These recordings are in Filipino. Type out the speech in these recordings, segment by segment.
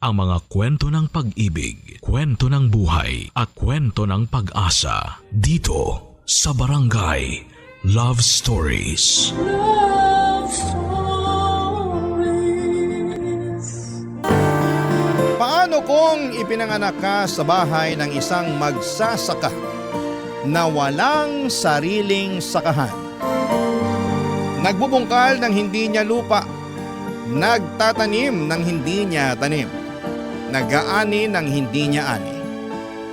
ang mga kwento ng pag-ibig, kwento ng buhay at kwento ng pag-asa dito sa Barangay Love Stories. Love Stories. Paano kung ipinanganak ka sa bahay ng isang magsasaka na walang sariling sakahan? Nagbubungkal ng hindi niya lupa, nagtatanim ng hindi niya tanim, nag-aani ng hindi niya ani.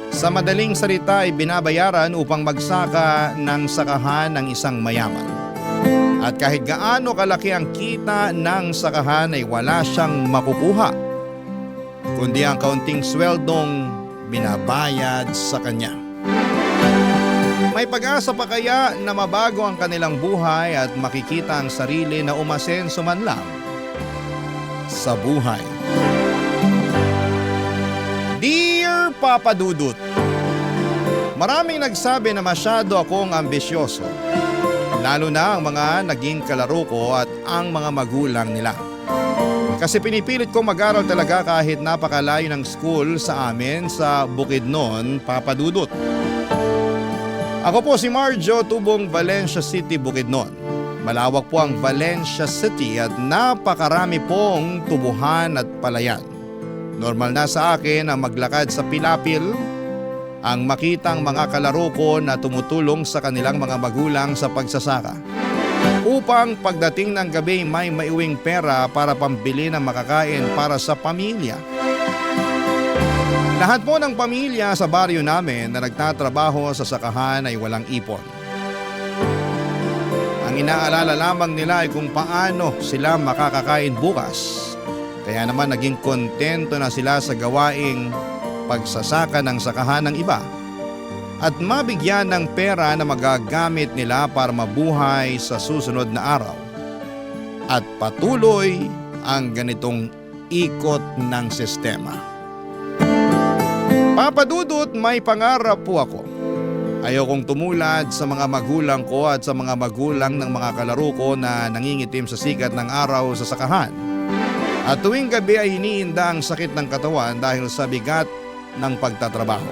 Sa madaling salita ay binabayaran upang magsaka ng sakahan ng isang mayaman. At kahit gaano kalaki ang kita ng sakahan ay wala siyang makukuha, kundi ang kaunting sweldong binabayad sa kanya. May pag-asa pa kaya na mabago ang kanilang buhay at makikita ang sarili na umasenso man lang sa buhay? Dear Papa Dudut, maraming nagsabi na masyado akong ambisyoso, lalo na ang mga naging kalaro ko at ang mga magulang nila. Kasi pinipilit kong mag-aral talaga kahit napakalayo ng school sa amin sa Bukidnon, Papa Dudut. Ako po si Marjo, tubong Valencia City, Bukidnon. Malawak po ang Valencia City at napakarami pong tubuhan at palayan. Normal na sa akin ang maglakad sa Pilapil, ang makitang mga kalaro ko na tumutulong sa kanilang mga magulang sa pagsasaka. Upang pagdating ng gabi may maiuwing pera para pambili ng makakain para sa pamilya. Lahat po ng pamilya sa baryo namin na nagtatrabaho sa sakahan ay walang ipon. Ang inaalala lamang nila ay kung paano sila makakakain bukas. Kaya naman naging kontento na sila sa gawaing pagsasaka ng sakahan ng iba at mabigyan ng pera na magagamit nila para mabuhay sa susunod na araw. At patuloy ang ganitong ikot ng sistema. Papa Dudut, may pangarap po ako. Ayokong tumulad sa mga magulang ko at sa mga magulang ng mga kalaro ko na nangingitim sa sikat ng araw sa sakahan. At tuwing gabi ay iniinda ang sakit ng katawan dahil sa bigat ng pagtatrabaho.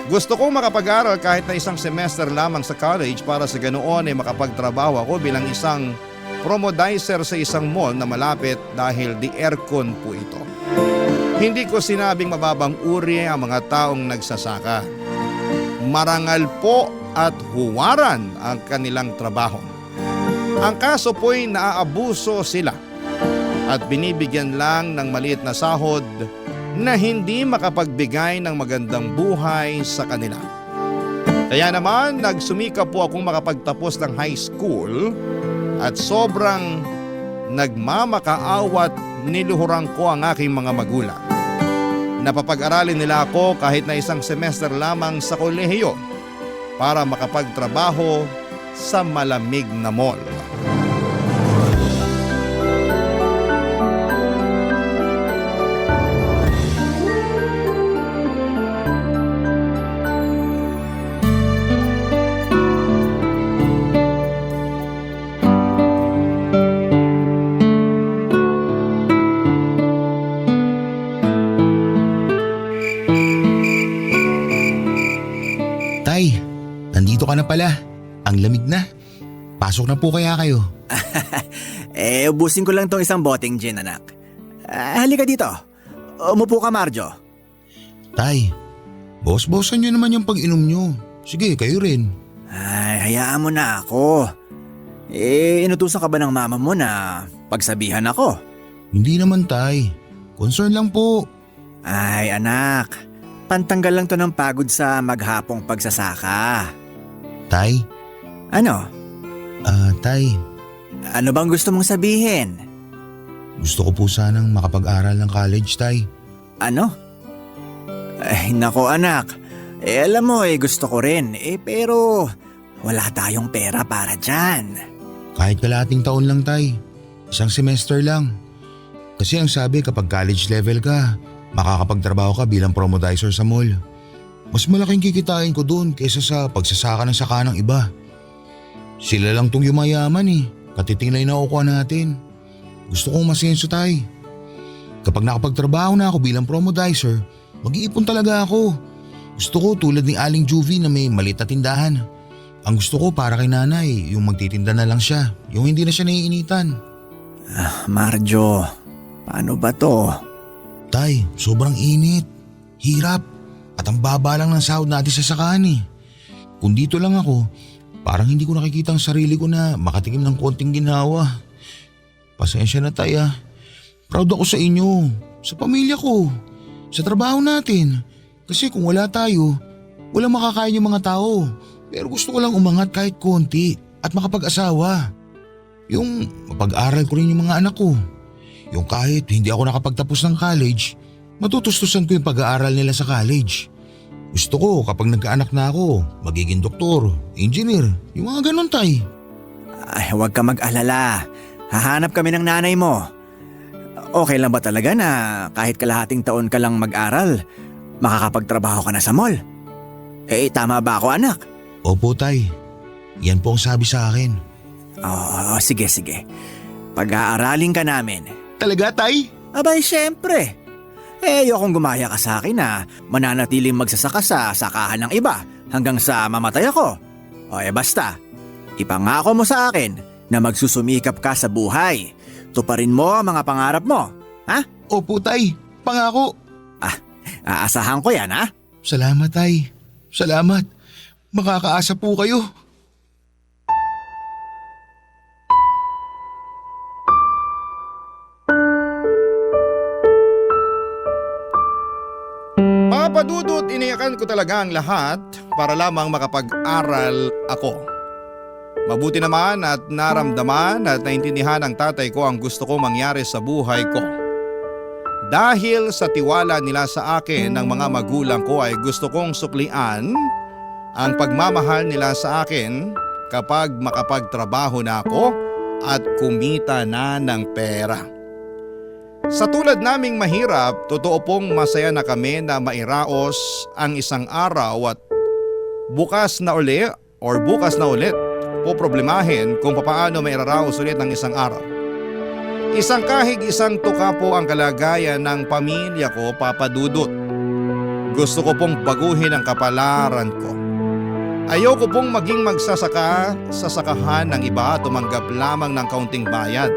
Gusto kong makapag-aral kahit na isang semester lamang sa college para sa ganoon ay makapagtrabaho ako bilang isang promodizer sa isang mall na malapit dahil di aircon po ito. Hindi ko sinabing mababang uri ang mga taong nagsasaka. Marangal po at huwaran ang kanilang trabaho. Ang kaso po'y naaabuso sila at binibigyan lang ng maliit na sahod na hindi makapagbigay ng magandang buhay sa kanila. Kaya naman nagsumika po akong makapagtapos ng high school at sobrang nagmamakaawa't niluhuran ko ang aking mga magulang. Napapag-aralin nila ako kahit na isang semester lamang sa kolehiyo para makapagtrabaho sa malamig na mall. Tay, nandito ka na pala. Ang lamig na. Pasok na po kaya kayo. Ubusin ko lang tong isang boteng gin, anak. Halika dito. Umupo ka, Marjo. Tay, boss-bossan nyo naman yung pag-inom nyo. Sige, kayo rin. Ay, hayaan mo na ako. Inutusan ka ba ng mama mo na pagsabihan ako? Hindi naman, tay. Concern lang po. Ay, anak. Pantanggal lang to ng pagod sa maghapong pagsasaka. Tay? Ano? Tay. Ano bang gusto mong sabihin? Gusto ko po sanang makapag-aral ng college, tay. Ano? Ay, nako anak. Alam mo gusto ko rin. Pero wala tayong pera para dyan. Kahit kalahating taon lang, tay. Isang semester lang. Kasi ang sabi kapag college level ka, makakapagtrabaho ka bilang promodizer sa mall. Mas malaking kikitain ko doon kaysa sa pagsasaka ng saka ng iba. Sila lang tong yumayaman katiting na inakukuha natin. Gusto kong masenso, tay. Kapag nakapagtrabaho na ako bilang promodizer, mag-iipon talaga ako. Gusto ko tulad ni Aling Juvie na may maliit na tindahan. Ang gusto ko para kay nanay, yung magtitinda na lang siya, yung hindi na siya naiinitan. Marjo, paano ba to? Tay, sobrang init, hirap, at ang baba lang ng sahod natin sa sakahan eh. Kung dito lang ako, parang hindi ko nakikita ang sarili ko na makatikim ng konting ginhawa. Pasensya na tay ah. Proud ako sa inyo, sa pamilya ko, sa trabaho natin. Kasi kung wala tayo, walang makakain yung mga tao. Pero gusto ko lang umangat kahit konti at makapag-asawa. Yung mapag-aral ko rin yung mga anak ko. Yung kahit hindi ako nakapagtapos ng college, matutustusan ko yung pag-aaral nila sa college. Gusto ko kapag nagkaanak na ako, magiging doktor, engineer, yung mga ganun tay. Ay, huwag ka mag-alala. Hahanap kami ng nanay mo. Okay lang ba talaga na kahit kalahating taon ka lang mag-aral, makakapagtrabaho ka na sa mall? Tama ba ako anak? Opo tay, yan po ang sabi sa akin. Oo, sige. Pag-aaralin ka namin. Talaga tay? Abay, syempre. Ayokong gumaya ka sa akin na mananatiling magsasaka sa sakahan ng iba hanggang sa mamatay ako. Basta, ipangako mo sa akin na magsusumikap ka sa buhay. Tuparin mo ang mga pangarap mo, ha? Opo tay, pangako. Aasahan ko yan, ha? Salamat tay, salamat. Makakaasa po kayo. Papadudot, iniyakan ko talaga ang lahat para lamang makapag-aral ako. Mabuti naman at naramdaman at naintindihan ng tatay ko ang gusto kong mangyari sa buhay ko. Dahil sa tiwala nila sa akin ng mga magulang ko ay gusto kong suklian ang pagmamahal nila sa akin kapag makapagtrabaho na ako at kumita na ng pera. Sa tulad naming mahirap, totoo pong masaya na kami na mairaos ang isang araw at bukas na ulit poproblemahin kung papaano mairaraos ulit ang isang araw. Isang kahig isang tuka po ang kalagayan ng pamilya ko, Papa Dudut. Gusto ko pong baguhin ang kapalaran ko. Ayoko pong maging magsasaka sa sakahan ng iba at tumanggap lamang ng kaunting bayad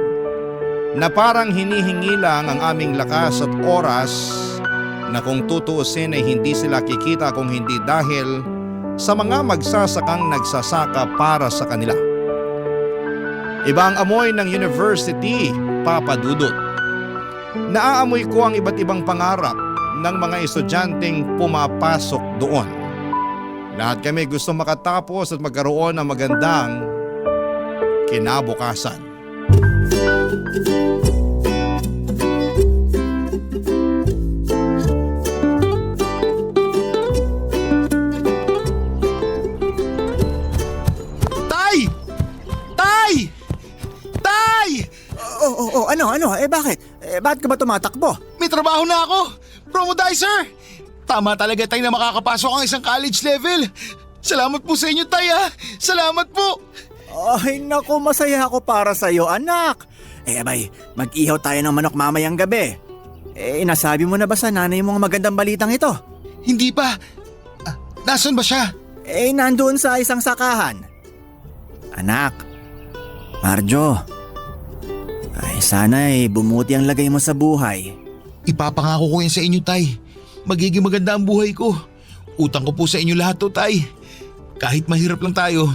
na parang hinihingi lang ang aming lakas at oras na kung tutuusin ay hindi sila kikita kung hindi dahil sa mga magsasakang nagsasaka para sa kanila. Iba ang amoy ng university, Papa Dudut. Naaamoy ko ang iba't ibang pangarap ng mga estudyanteng pumapasok doon. Lahat kami gusto makatapos at magkaroon ng magandang kinabukasan. Tay! Tay! Tay! Ano? Bakit? Bakit ka ba tumatakbo? May trabaho na ako! Promodizer! Tama talaga tay na makakapasok ang isang college level. Salamat po sa inyo tay ha! Salamat po! Ay naku, masaya ako para sa'yo anak. Abay, mag-ihaw tayo ng manok mamayang gabi. Nasabi mo na ba sa nanay mo ang magandang balitang ito? Hindi pa. Nasaan ba siya? Nandoon sa isang sakahan. Anak, Marjo, sana bumuti ang lagay mo sa buhay. Ipapangako ko yan sa inyo tay. Magiging maganda ang buhay ko. Utang ko po sa inyo lahat to tay. Kahit mahirap lang tayo,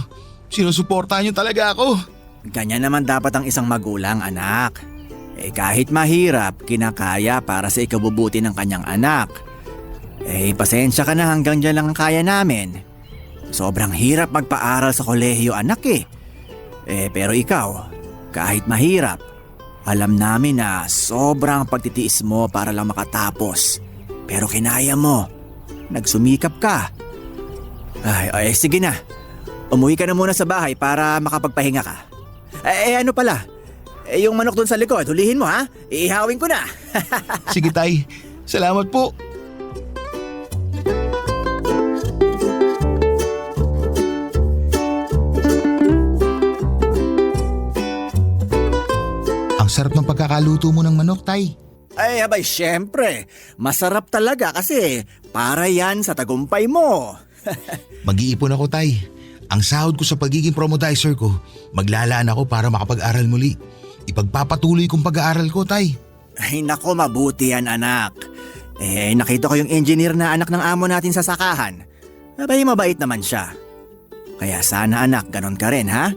sinusuportahan niyo talaga ako. Ganyan naman dapat ang isang magulang, anak. Kahit mahirap, kinakaya para sa ikabubuti ng kanyang anak. Pasensya ka na, hanggang dyan lang ang kaya namin. Sobrang hirap magpaaral sa kolehiyo, anak pero ikaw, kahit mahirap, alam namin na sobrang pagtitiis mo para lang makatapos. Pero kinaya mo. Nagsumikap ka. Sige na. Umuwi ka na muna sa bahay para makapagpahinga ka. Ano pala? Yung manok doon sa likod, hulihin mo ha? Iihawin ko na. Sige tay, salamat po. Ang sarap ng pagkakaluto mo ng manok tay. Ay, abay, syempre. Masarap talaga kasi para yan sa tagumpay mo. Mag-iipon ako, Tay. Ang sahod ko sa pagiging promodizer ko, maglalaan ako para makapag-aral muli. Ipagpapatuloy kong pag-aaral ko, Tay. Ay, nako, mabuti yan, anak. Nakita ko yung engineer na anak ng amo natin sa sakahan. Abay, mabait naman siya. Kaya sana, anak, ganon ka rin, ha?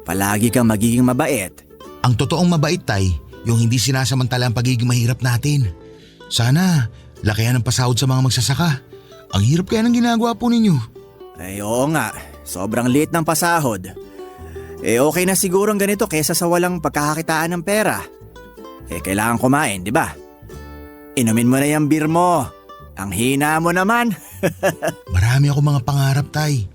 Palagi kang magiging mabait. Ang totoong mabait, Tay, yung hindi sinasamantala ang pagiging mahirap natin. Sana, lakihan ang pasahod sa mga magsasaka. Ang hirap kaya ng ginagawa po ninyo. Ay, oo nga. Sobrang liit ng pasahod. Okay na sigurong ganito kesa sa walang pagkakakitaan ng pera. Kailangan kumain, di ba? Inumin mo na yung beer mo. Ang hina mo naman. Marami ako mga pangarap, Tay.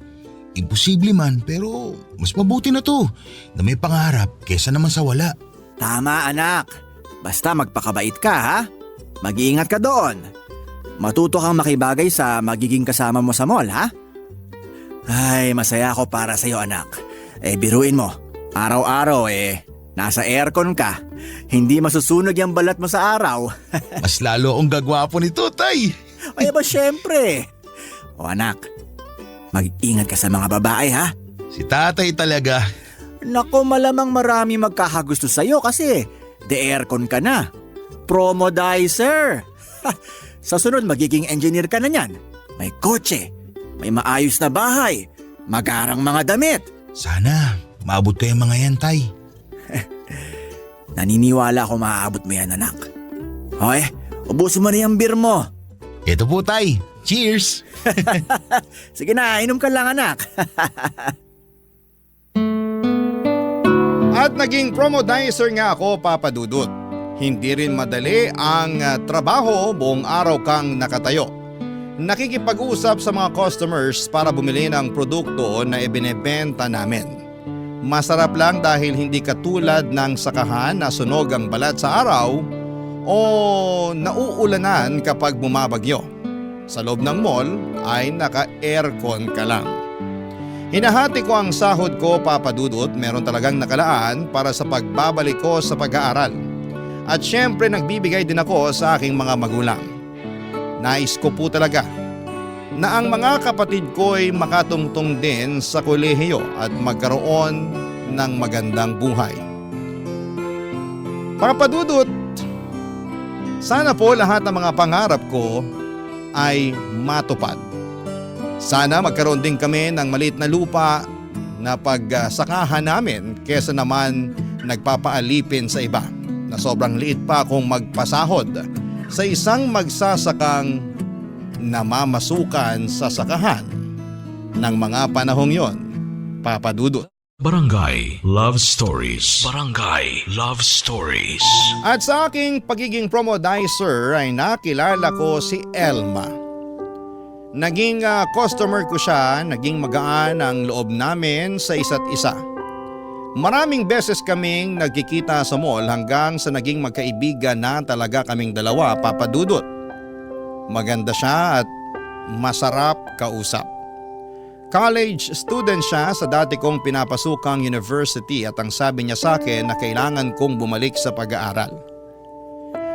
Imposible man, pero mas mabuti na to na may pangarap kesa naman sa wala. Tama, anak. Basta magpakabait ka, ha? Mag-iingat ka doon. Matuto kang makibagay sa magiging kasama mo sa mall, ha? Ay, masaya ako para sa'yo, anak. Biruin mo. Araw-araw, nasa aircon ka. Hindi masusunog yung balat mo sa araw. Mas lalo akong gagwapo nito, Tay. Ay, ba syempre. O anak, mag-ingat ka sa mga babae, ha? Si tatay talaga. Nako, malamang marami magkakagusto sa'yo kasi de-aircon ka na. Promodizer! Sa sunod, magiging engineer ka na niyan. May kotse, may maayos na bahay, magarang mga damit. Sana, maabot ko yung mga yan, Tay. Naniniwala ako maaabot mo yan, anak. Hoy, ubusin mo na yung beer mo. Ito po, Tay. Cheers! Sige na, inom ka lang, anak. At naging promodizer nga ako, Papa Dudut. Hindi rin madali ang trabaho, buong araw kang nakatayo. Nakikipag-usap sa mga customers para bumili ng produkto na ibinebenta namin. Masarap lang dahil hindi katulad ng sakahan na sunog ang balat sa araw o nauulanan kapag bumabagyo. Sa loob ng mall ay naka-aircon ka lang. Hinahati ko ang sahod ko, Papa Dudut, meron talagang nakalaan para sa pagbabalik ko sa pag-aaral. At syempre nagbibigay din ako sa aking mga magulang. Nais ko po talaga na ang mga kapatid ko ay makatungtong din sa kolehiyo at magkaroon ng magandang buhay. Papa Dudut, sana po lahat ng mga pangarap ko ay matupad. Sana magkaroon din kami ng maliit na lupa na pagsakahan namin kesa naman nagpapaalipin sa iba na sobrang liit pa akong magpasahod sa isang magsasakang namamasukan sa sakahan ng mga panahong yon, Papa Dudut. Barangay Love Stories. Barangay Love Stories. At sa aking pagiging promodizer ay nakilala ko si Elma. Naging customer ko siya, naging magaan ang loob namin sa isa't isa. Maraming beses kaming nagkikita sa mall hanggang sa naging magkaibigan na talaga kaming dalawa, Papa Dudut. Maganda siya at masarap kausap. College student siya sa dati kong pinapasukang university at ang sabi niya sa akin na kailangan kong bumalik sa pag-aaral.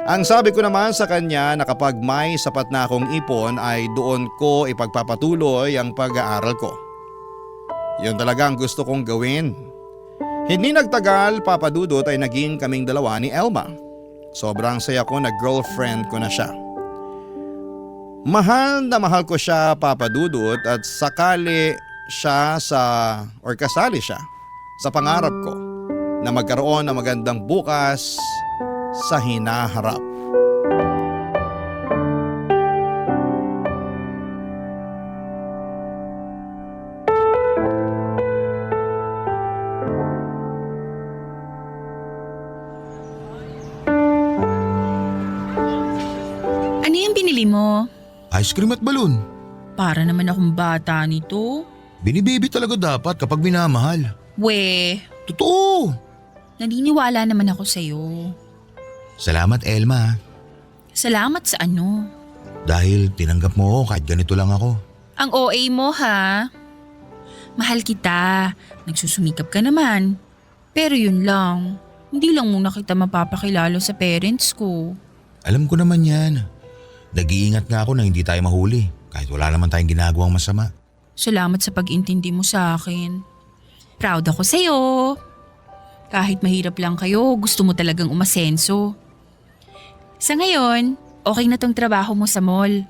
Ang sabi ko naman sa kanya na kapag may sapat na akong ipon ay doon ko ipagpapatuloy ang pag-aaral ko. Yun talaga ang gusto kong gawin. Hindi nagtagal, Papa Dudut, ay naging kaming dalawa ni Elma. Sobrang saya ko na girlfriend ko na siya. Mahal na mahal ko siya, Papa Dudut, at kasali siya sa pangarap ko na magkaroon ng magandang bukas sa hinaharap. Ano yung binili mo? Ice cream at balon. Para naman akong bata nito. Binibaby talaga dapat kapag minamahal. We, Totoo! naniniwala naman ako sa'yo. Salamat, Elma. Salamat sa ano? Dahil tinanggap mo ako kahit ganito lang ako. Ang OA mo ha? Mahal kita. Nagsusumikap ka naman. Pero yun lang. Hindi lang muna kita mapapakilala sa parents ko. Alam ko naman yan. Nag-iingat nga ako na hindi tayo mahuli kahit wala naman tayong ginagawang masama. Salamat sa pag-intindi mo sa akin. Proud ako sa'yo. Kahit mahirap lang kayo, gusto mo talagang umasenso. Sa ngayon, okay na tong trabaho mo sa mall.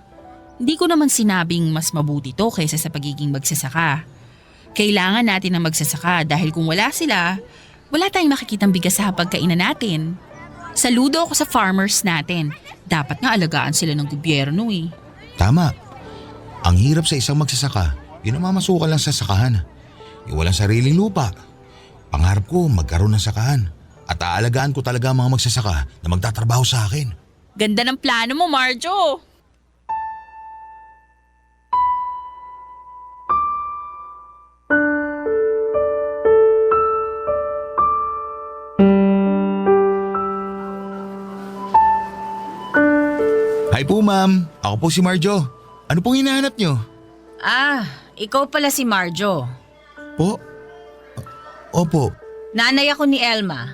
Hindi ko naman sinabing mas mabuti to kaysa sa pagiging magsasaka. Kailangan natin ng magsasaka dahil kung wala sila, wala tayong makikitang bigas sa hapagkainan natin. Saludo ako sa farmers natin. Dapat nga alagaan sila ng gobyerno eh. Tama. Ang hirap sa isang magsasaka, yun ang mamasukan lang sa sakahan. Yung walang sariling lupa. Pangarap ko magkaroon ng sakahan at aalagaan ko talaga ang mga magsasaka na magtatrabaho sa akin. Ganda ng plano mo, Marjo! Hi po ma'am, ako po si Marjo. Ano pong hinahanap nyo? Ikaw pala si Marjo. Po? Opo. Nanay ako ni Elma.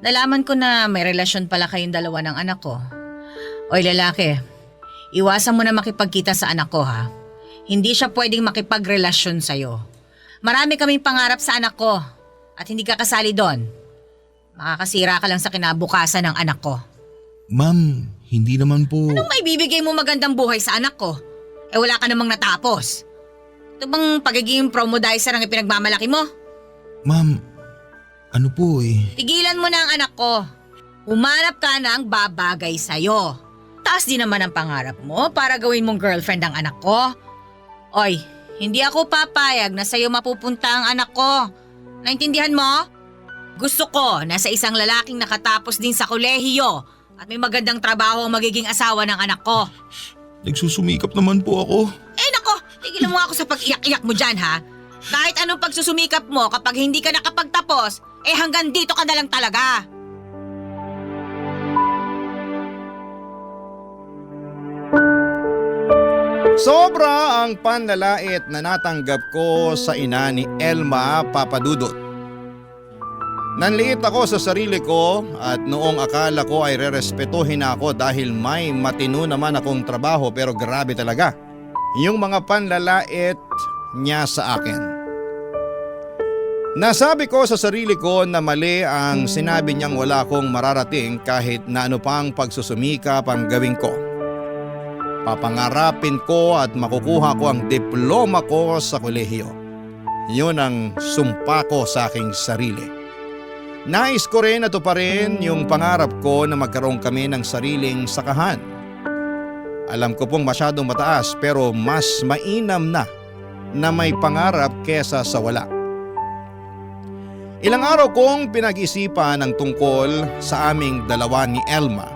Nalaman ko na may relasyon pala kayong dalawa ng anak ko. Oy lalaki, iwasan mo na makipagkita sa anak ko ha. Hindi siya pwedeng makipagrelasyon sa'yo. Marami kaming pangarap sa anak ko at hindi ka kasali doon. Makakasira ka lang sa kinabukasan ng anak ko. Ma'am, hindi naman po… Anong may bibigay mo magandang buhay sa anak ko? Wala ka namang natapos. Ito bang pagiging promodizer ang ipinagmamalaki mo? Ma'am, ano po eh… Tigilan mo na ang anak ko. Humanap ka ng babagay sa'yo. Taas din naman ang pangarap mo para gawin mong girlfriend ang anak ko. Oy, hindi ako papayag na sa'yo mapupunta ang anak ko. Naintindihan mo? Gusto ko na sa isang lalaking nakatapos din sa kolehiyo at may magandang trabaho ang magiging asawa ng anak ko. Nagsusumikap naman po ako. Nako, tigilan mo ako sa pag-iyak-iyak mo dyan ha. Kahit anong pagsusumikap mo kapag hindi ka nakapagtapos, hanggang dito ka na lang talaga. Sobra ang panlalait na natanggap ko sa ina ni Elma Papadudot. Nanliit ako sa sarili ko at noong akala ko ay rerespetuhin ako dahil may matino naman akong trabaho pero grabe talaga yung mga panlalait niya sa akin. Nasabi ko sa sarili ko na mali ang sinabi niyang wala akong mararating kahit na ano pang pagsusumikap ang gawin ko. Papangarapin ko at makukuha ko ang diploma ko sa kolehiyo. Yun ang sumpa ko sa aking sarili. Nais ko rin na tuparin yung pangarap ko na magkaroon kami ng sariling sakahan. Alam ko pong masyadong mataas pero mas mainam na may pangarap kesa sa wala. Ilang araw kong pinag-isipan ang tungkol sa aming dalawa ni Elma.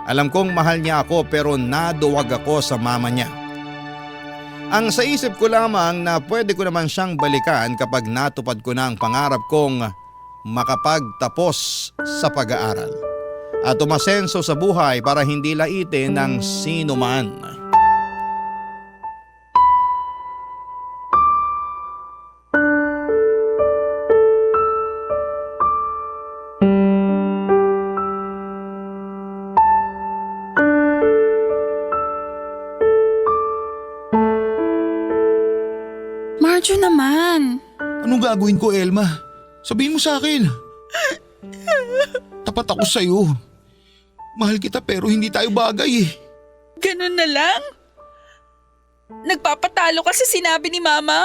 Alam kong mahal niya ako pero naduwag ako sa mama niya. Ang sa isip ko lamang na pwede ko naman siyang balikan kapag natupad ko na ang pangarap kong makapagtapos sa pag-aaral at umasenso sa buhay para hindi laitin ng sino man. Marjo naman. Anong gagawin ko, Elma? Sabihin mo sa akin. Tapat ako sa'yo. Mahal kita pero hindi tayo bagay eh. Ganun na lang? Nagpapatalo kasi sinabi ni Mama.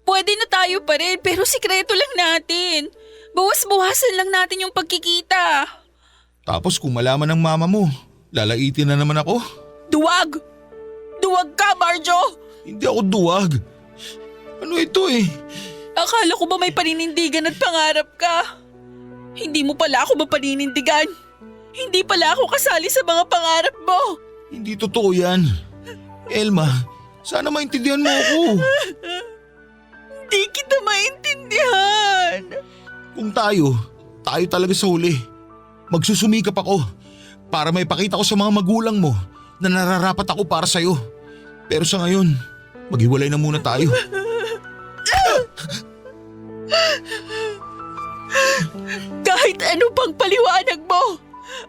Pwede na tayo pa rin pero sikreto lang natin. Bawas-bawasan lang natin yung pagkikita. Tapos kung malaman ng mama mo, lalaitin na naman ako. Duwag! Duwag ka, Marjo! Hindi ako duwag. Ano ito eh? Akala ko ba may paninindigan at pangarap ka? Hindi mo pala ako mapaninindigan. Hindi pala ako kasali sa mga pangarap mo. Hindi totoo yan. Elma, sana maintindihan mo ako. Hindi kita maintindihan. Kung tayo talaga sa huli. Magsusumikap ako para may pakita ko sa mga magulang mo na nararapat ako para sa'yo. Pero sa ngayon, maghiwalay na muna tayo. Kahit ano pang paliwanag mo,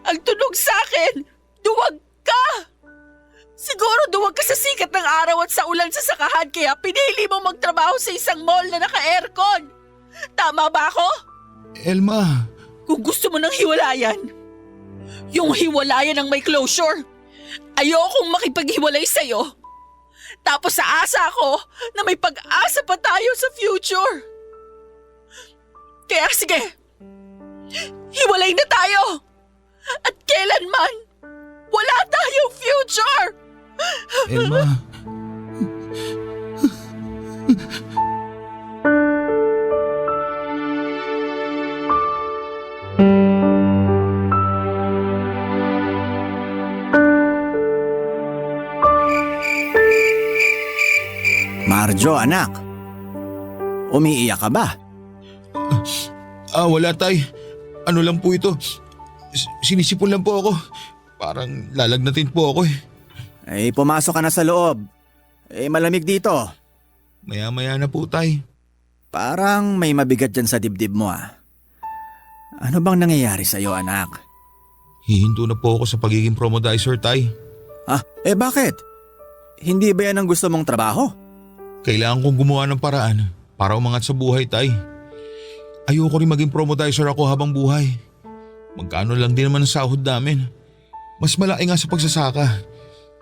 Ang tunog sa akin, duwag ka! Siguro duwag ka sa sikat ng araw at sa ulan sa sakahan kaya pinili mo magtrabaho sa isang mall na naka-aircon. Tama ba ako? Elma, Kung gusto mo ng hiwalayan, yung hiwalayan ng may closure. Ayokong makipaghiwalay sa'yo. Tapos aasa ako na may pag-asa pa tayo sa future. Kaya sige, hiwalay na tayo. At kailanman, wala tayong future. Elma. Marjo, anak. Umiiyak ka ba? Wala tay. Ano lang po ito? Sinisipon lang po ako. Parang lalagnatin po ako eh. Pumasok ka na sa loob. Malamig dito. Maya-maya na po tay. Parang may mabigat dyan sa dibdib mo ah. Ano bang nangyayari sa'yo, anak? Hihinto na po ako sa pagiging promodizer tay. Bakit? Hindi ba yan ang gusto mong trabaho? Kailangan kong gumawa ng paraan para umangat sa buhay tay. Ayoko rin maging promodizer ako habang buhay. Magkano lang din naman ang sahod namin. Mas malaki nga sa pagsasaka.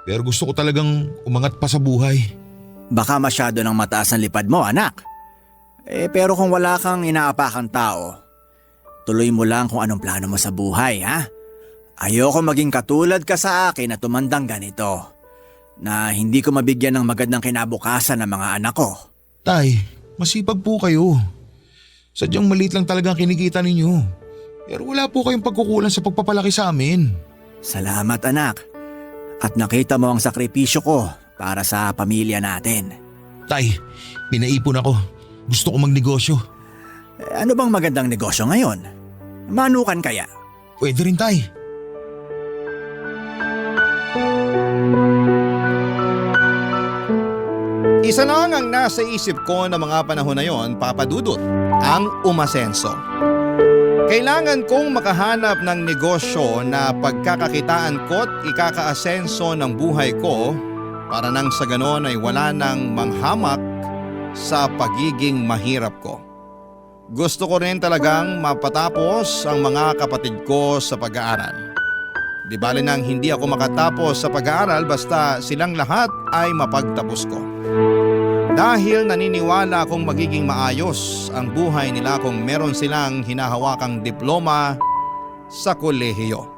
Pero gusto ko talagang umangat pa sa buhay. Baka masyado ng mataas ang lipad mo, anak. Pero kung wala kang inaapakang tao, tuloy mo lang kung anong plano mo sa buhay, ha? Ayoko maging katulad ka sa akin na tumandang ganito. Na hindi ko mabigyan ng magandang kinabukasan ng mga anak ko. Tay, masipag po kayo. Sadyang maliit lang talaga ang kinikita ninyo. Pero wala po kayong pagkukulang sa pagpapalaki sa amin. Salamat, anak. At nakita mo ang sakripisyo ko para sa pamilya natin. Tay, pinaipon ako. Gusto ko magnegosyo. Ano bang magandang negosyo ngayon? Manukan kaya? Pwede rin tay. Isa lang ang nasa isip ko na mga panahon na yon, Papa Dudut, ang umasenso. Kailangan kong makahanap ng negosyo na pagkakakitaan ko't ikakaasenso ng buhay ko para nang sa ganon ay wala nang manghamak sa pagiging mahirap ko. Gusto ko rin talagang mapatapos ang mga kapatid ko sa pag-aaral. Di bali nang hindi ako makatapos sa pag-aaral basta silang lahat ay mapagtapos ko. Dahil naniniwala akong magiging maayos ang buhay nila kung meron silang hinahawakang diploma sa kolehiyo.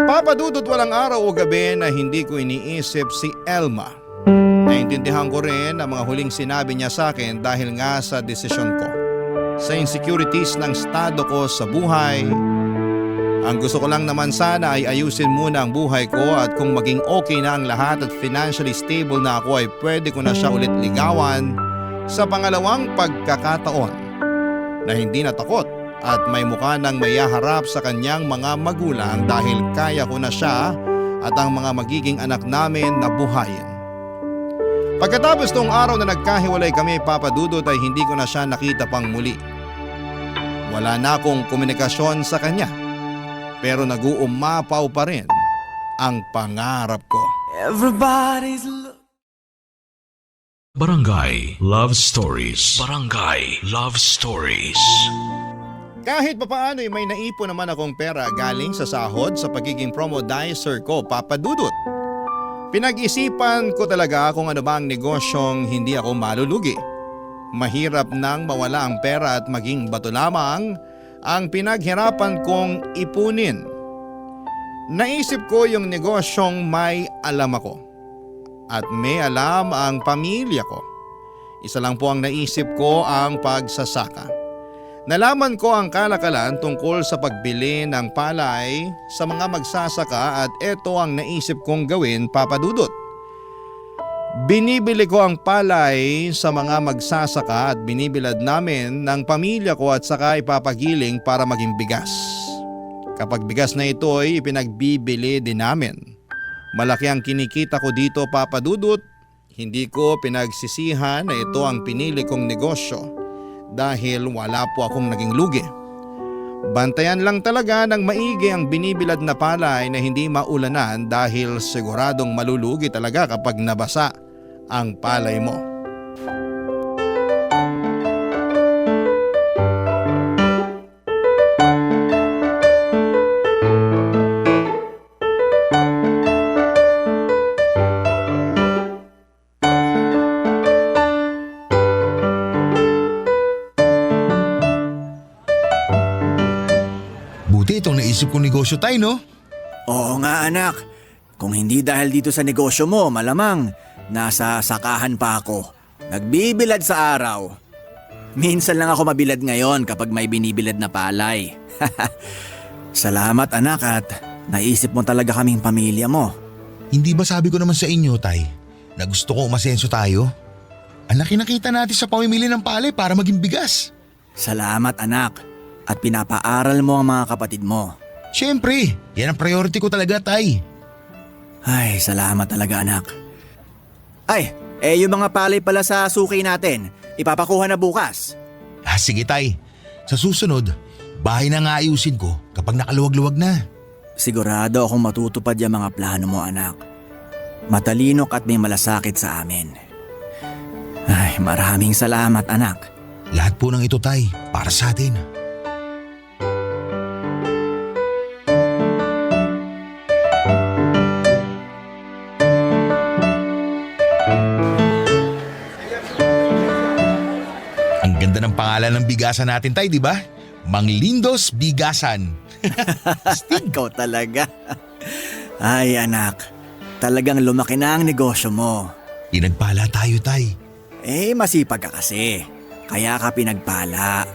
Papa Dudut, walang araw o gabi na hindi ko iniisip si Elma. Naintindihan ko rin ang mga huling sinabi niya sa akin dahil nga sa desisyon ko. Sa insecurities ng estado ko sa buhay. Ang gusto ko lang naman sana ay ayusin muna ang buhay ko at kung maging okay na ang lahat at financially stable na ako ay pwede ko na siya ulit ligawan sa pangalawang pagkakataon na hindi natakot at may mukha nang mayaharap sa kanyang mga magulang dahil kaya ko na siya at ang mga magiging anak namin na buhayin. Pagkatapos tong araw na nagkahiwalay kami, Papa Dudut, ay hindi ko na siya nakita pang muli. Wala na akong komunikasyon sa kanya. Pero nag-uumapaw pa rin ang pangarap ko. Barangay Love Stories. Barangay Love Stories. Kahit papaano ay may naipon naman akong pera galing sa sahod sa pagiging promodizer ko, Papa Dudut. Pinag-isipan ko talaga kung ano ba ang negosyong hindi ako malulugi. Mahirap nang mawala ang pera at maging bato lamang ang pinaghirapan kong ipunin. Naisip ko yung negosyong may alam ako. At may alam ang pamilya ko. Isa lang po ang naisip ko, ang pagsasaka. Nalaman ko ang kalakalan tungkol sa pagbili ng palay sa mga magsasaka at ito ang naisip kong gawin, Papa Dudut. Binibili ko ang palay sa mga magsasaka at binibilad namin ng pamilya ko at saka ipapagiling para maging bigas. Kapag bigas na ito ay ipinagbibili din namin. Malaki ang kinikita ko dito, Papa Dudut. Hindi ko pinagsisihan na ito ang pinili kong negosyo dahil wala po akong naging lugi. Bantayan lang talaga ng maigi ang binibilad na palay na hindi maulanan dahil siguradong malulugi talaga kapag nabasa ang palay mo. Buti itong naisip kong negosyo tayo, no? Oo nga anak, kung hindi dahil dito sa negosyo mo, malamang nasa sakahan pa ako. Nagbibilad sa araw. Minsan lang ako mabilad ngayon kapag may binibilad na palay. Salamat anak at naisip mo talaga kaming pamilya mo. Hindi ba sabi ko naman sa inyo, Tay, na gusto ko umasenso tayo? Ang laki nakita natin sa pamimili ng palay para maging bigas. Salamat anak at pinapaaral mo ang mga kapatid mo. Siyempre, yan ang priority ko talaga, Tay. Ay, salamat talaga anak. Ay, yung mga palay pala sa suki natin, ipapakuha na bukas. Sige, Tay. Sa susunod, bahay na nga ayusin ko kapag nakaluwag-luwag na. Sigurado akong matutupad yung mga plano mo anak. Matalino at may malasakit sa amin. Ay, maraming salamat anak. Lahat po ng ito, Tay, para sa atin. Ang ganda ng pangalan ng bigasan natin, Tay, di ba? Manglindos Bigasan. Ikaw talaga. Ay anak, talagang lumaki na ang negosyo mo. Pinagpala tayo, Tay. Masipag ka kasi. Kaya ka pinagpala.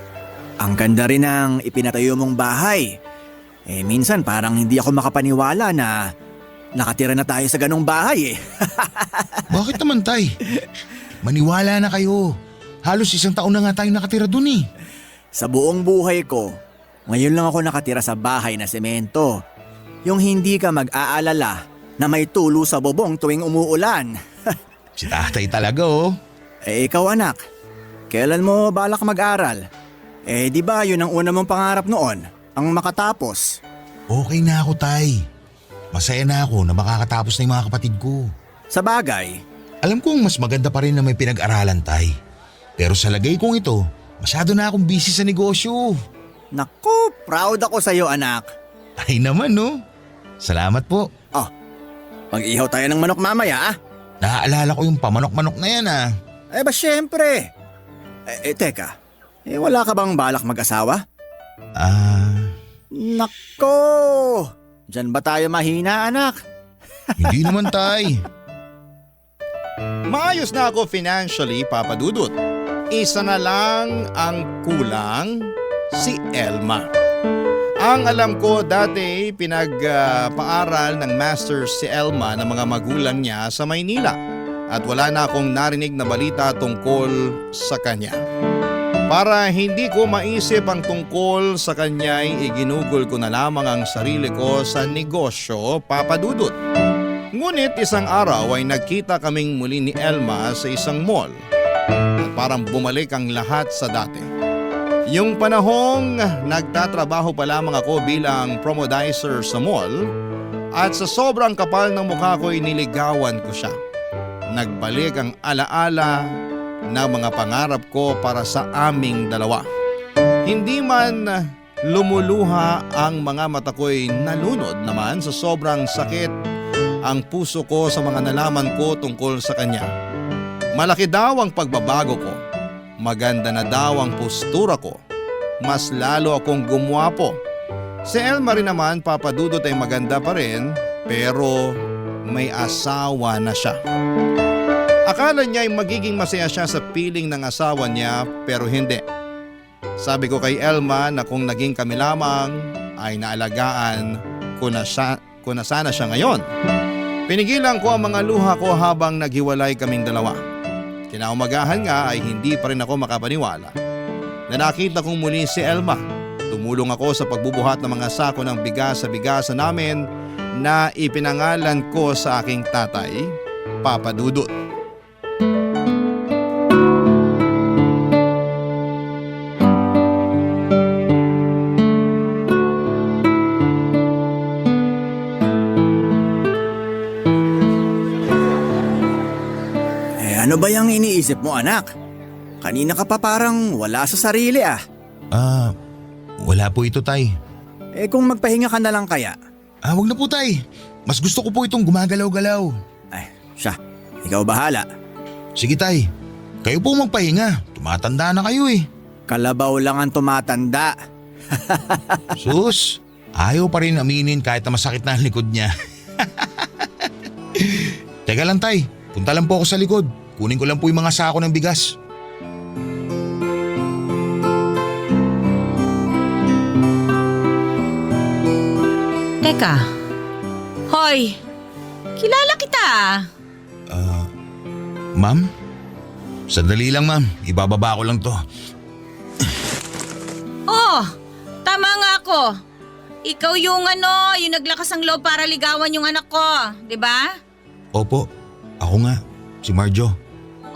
Ang ganda rin ng ipinatayo mong bahay. Minsan parang hindi ako makapaniwala na nakatira na tayo sa ganong bahay eh. Bakit naman, Tay? Maniwala na kayo. Halos 1 taon na nga tayo nakatira dun eh. Sa buong buhay ko, ngayon lang ako nakatira sa bahay na semento. Yung hindi ka mag-aalala na may tulo sa bubong tuwing umuulan. Si Tatay talaga, oh. Ikaw anak, kailan mo balak mag-aral? Di ba yun ang una mong pangarap noon, ang makatapos? Okay na ako, Tay. Masaya na ako na makakatapos na yung mga kapatid ko. Sa bagay, Alam kong mas maganda pa rin na may pinag-aralan, Tay. Pero sa lagay kong ito, masyado na akong busy sa negosyo. naku, proud ako sa'yo anak. Ay naman, no? Salamat po. Mag-ihaw tayo ng manok mamaya ah. Naaalala ko yung pamanok-manok na yan, ah. Ba syempre. Teka, wala ka bang balak mag-asawa? Nako, dyan ba tayo mahina anak? Hindi naman, Tay. Maayos na ako financially, Papa Dudut. Isa na lang ang kulang, si Elma. Ang alam ko dati pinagpaaral ng master's si Elma ng mga magulang niya sa Maynila at wala na akong narinig na balita tungkol sa kanya. Para hindi ko maisip ang tungkol sa kanya ay iginugol ko na lamang ang sarili ko sa negosyo, Papa Dudut. Ngunit isang araw ay nagkita kaming muli ni Elma sa isang mall at parang bumalik ang lahat sa dati. Yung panahong nagtatrabaho pa lamang ako bilang promodizer sa mall at sa sobrang kapal ng mukha ko'y niligawan ko siya. Nagbalik ang alaala ng mga pangarap ko para sa aming dalawa. Hindi man lumuluha ang mga mata ko'y nalunod naman sa sobrang sakit ang puso ko sa mga nalaman ko tungkol sa kanya. Malaki daw ang pagbabago ko. Maganda na daw ang postura ko. Mas lalo akong gumwapo. Si Elma rin naman, Papa Dudut, ay maganda pa rin pero may asawa na siya. Akala niya ay magiging masaya siya sa piling ng asawa niya pero hindi. Sabi ko kay Elma na kung naging kami lamang ay naalagaan ko na sana siya ngayon. Pinigilan ko ang mga luha ko habang naghiwalay kaming dalawa. Kinaumagahan nga ay hindi pa rin ako makapaniwala na nakita kong muli si Elma. Tumulong ako sa pagbubuhat ng mga sako ng bigas sa bigasan namin na ipinangalan ko sa aking tatay, Papa Dudut. Ano ba yung iniisip mo, anak? Kanina ka pa parang wala sa sarili ah. Wala po ito, tay. Eh kung magpahinga ka na lang kaya? Wag na po, tay. Mas gusto ko po itong gumagalaw-galaw. Ay, siya. Ikaw bahala. Sige, tay. Kayo po magpahinga. Tumatanda na kayo eh. Kalabaw lang ang tumatanda. Sus, ayaw pa rin aminin kahit na masakit na ang likod niya. Teka lang, tay. Punta lang po ako sa likod. Kunin ko lang po yung mga sako ng bigas. Teka. Hoy, kilala kita ah. Ma'am? Sandali lang, ma'am. Ibababa ko lang to. Oh, tama nga ako. Ikaw yung yung naglakas ang loob para ligawan yung anak ko, di ba? Opo, ako nga. Si Marjo.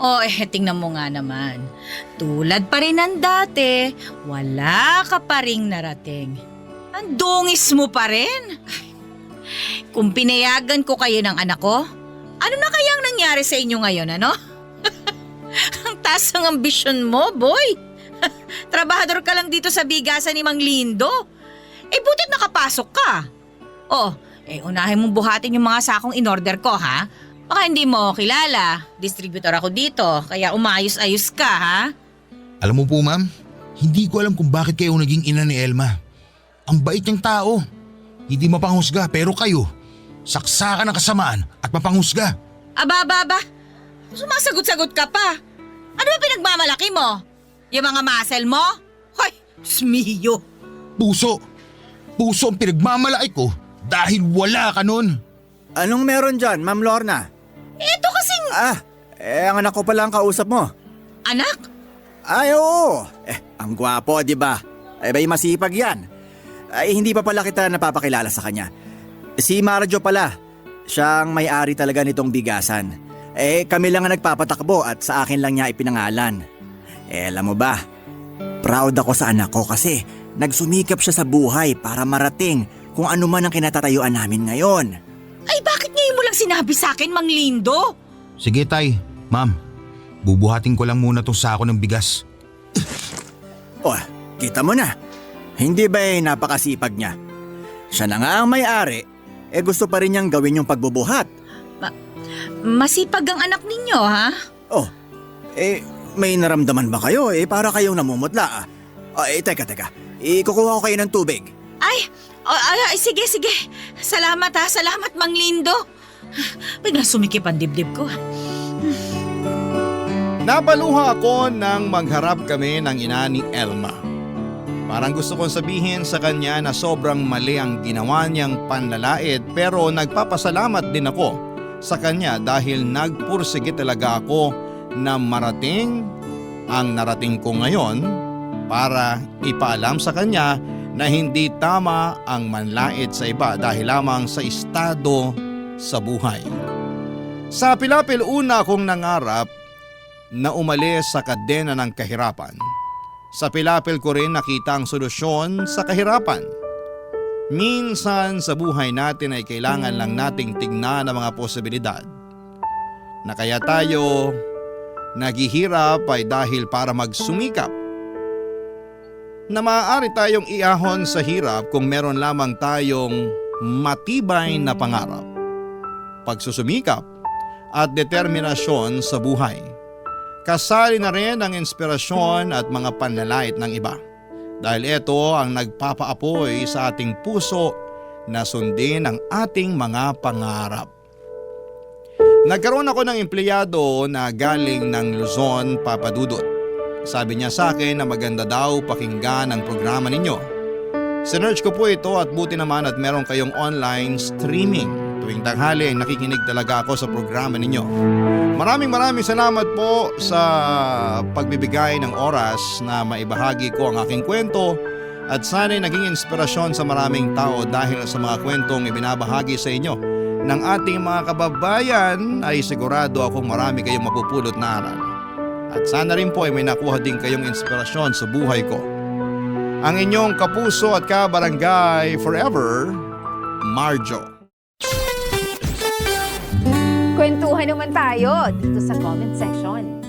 Oh, tingnan mo nga naman. Tulad pa rin ng dati, wala ka pa ring narating. Ang dungis mo pa rin. Ay, kung pinayagan ko kayo ng anak ko, ano na kayang nangyari sa inyo ngayon, ano? Ang taas ng ambisyon mo, boy. Trabahador ka lang dito sa bigasan ni Mang Lindo. Butit nakapasok ka. Unahin mong buhatin yung mga sakong in-order ko, ha? Baka hindi mo kilala. Distributor ako dito, kaya umayos-ayos ka, ha? Alam mo po, ma'am, hindi ko alam kung bakit kayo naging ina ni Elma. Ang bait niyang tao. Hindi mapanghusga, pero kayo, saksakan ng kasamaan at mapanghusga. Aba. Sumasagot-sagot ka pa. Ano ba pinagmamalaki mo? Yung mga muscle mo? Hoy, smiyo. Puso ang pinagmamalaki ko dahil wala ka nun. Anong meron dyan, Ma'am Lorna? Ito kasing… Ang anak ko pala ang kausap mo. Anak? Ay, oo. Ang gwapo, di ba? Ba'y masipag yan. Hindi pa pala kita napapakilala sa kanya. Si Marjo pala. Siya ang may-ari talaga nitong bigasan. Kami lang ang nagpapatakbo at sa akin lang niya ipinangalan. Alam mo ba, proud ako sa anak ko kasi nagsumikap siya sa buhay para marating kung ano man ang kinatatayuan namin ngayon. Ay, bakit ngayon mo lang sinabi sa akin, Mang Lindo? Sige, tay. Ma'am, bubuhatin ko lang muna tong sako ng bigas. Kita mo na. Hindi ba'y napakasipag niya? Siya na nga ang may-ari, gusto pa rin niyang gawin yung pagbubuhat. Masipag ang anak ninyo, ha? May naramdaman ba kayo? Para kayong namumutla. Teka. Ikukuha ko kayo ng tubig. Ay, sige. Salamat, ha? Salamat, Mang Lindo. Biglang sumikip ang dibdib ko. Nabaluha ako nang magharap kami ng ina ni Elma. Parang gusto kong sabihin sa kanya na sobrang mali ang ginawa niyang panlalait, pero nagpapasalamat din ako sa kanya dahil nagpursige talaga ako na marating ang narating ko ngayon para ipaalam sa kanya na hindi tama ang manlait sa iba dahil lamang sa estado sa buhay. Sa pilapil una akong nangarap na umalis sa kadena ng kahirapan. Sa pilapil ko rin nakita ang solusyon sa kahirapan. Minsan sa buhay natin ay kailangan lang nating tignan ang mga posibilidad. Na kaya tayo naghihirap ay dahil para magsumikap. Na maaari tayong iahon sa hirap kung meron lamang tayong matibay na pangarap, pagsusumikap at determinasyon sa buhay. Kasali na rin ang inspirasyon at mga panlalait ng iba. Dahil ito ang nagpapaapoy sa ating puso na sundin ang ating mga pangarap. Nagkaroon ako ng empleyado na galing ng Luzon, Papadudot. Sabi niya sa akin na maganda daw pakinggan ang programa ninyo. Sinearch ko po ito at buti naman at meron kayong online streaming. Tuwing tanghali ay nakikinig talaga ako sa programa ninyo. Maraming salamat po sa pagbibigay ng oras na maibahagi ko ang aking kwento at sana'y naging inspirasyon sa maraming tao dahil sa mga kwentong ibinabahagi sa inyo ng ating mga kababayan ay sigurado akong marami kayong mapupulot na aral. At sana rin po ay may nakuha din kayong inspirasyon sa buhay ko. Ang inyong kapuso at kabarangay forever, Marjo. Kwentuhan Kwentuhan naman tayo dito sa comment section.